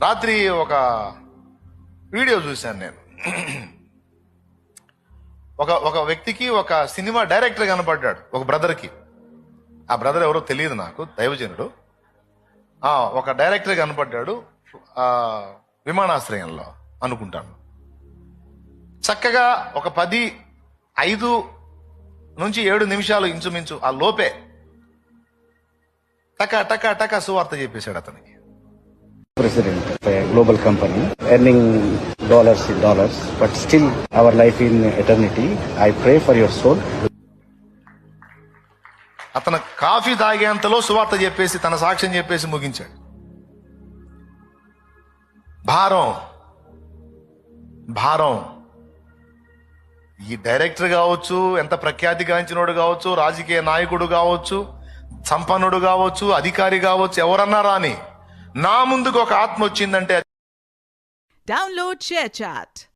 రాత్రి ఒక వీడియో చూశాను నేను. ఒక వ్యక్తికి ఒక సినిమా డైరెక్టర్ కనపడ్డాడు, ఒక బ్రదర్కి. ఆ బ్రదర్ ఎవరో తెలియదు నాకు, దైవజనుడు. ఒక డైరెక్టర్ కనపడ్డాడు విమానాశ్రయంలో అనుకుంటాను. చక్కగా ఒక 5 నుంచి 7 నిమిషాలు ఇంచుమించు ఆ లోపే టకా టకా టకా సువార్త చెప్పేశాడు అతనికి. President of a global company, earning dollars in dollars, but still our life in eternity. I pray for your soul. అతను కాఫీ తాగేంతలో సువార్త చెప్పేసి తన సాక్ష్యం చెప్పేసి ముగించాడు. భారం ఈ డైరెక్టర్ కావచ్చు, ఎంత ప్రఖ్యాతిగాంచినోడు కావచ్చు, రాజకీయ నాయకుడు కావచ్చు, సంపన్నుడు కావచ్చు, అధికారి కావచ్చు, ఎవరన్నా రాని నా ముందుకు ఒక ఆత్మ వచ్చిందంటే Download ShareChat.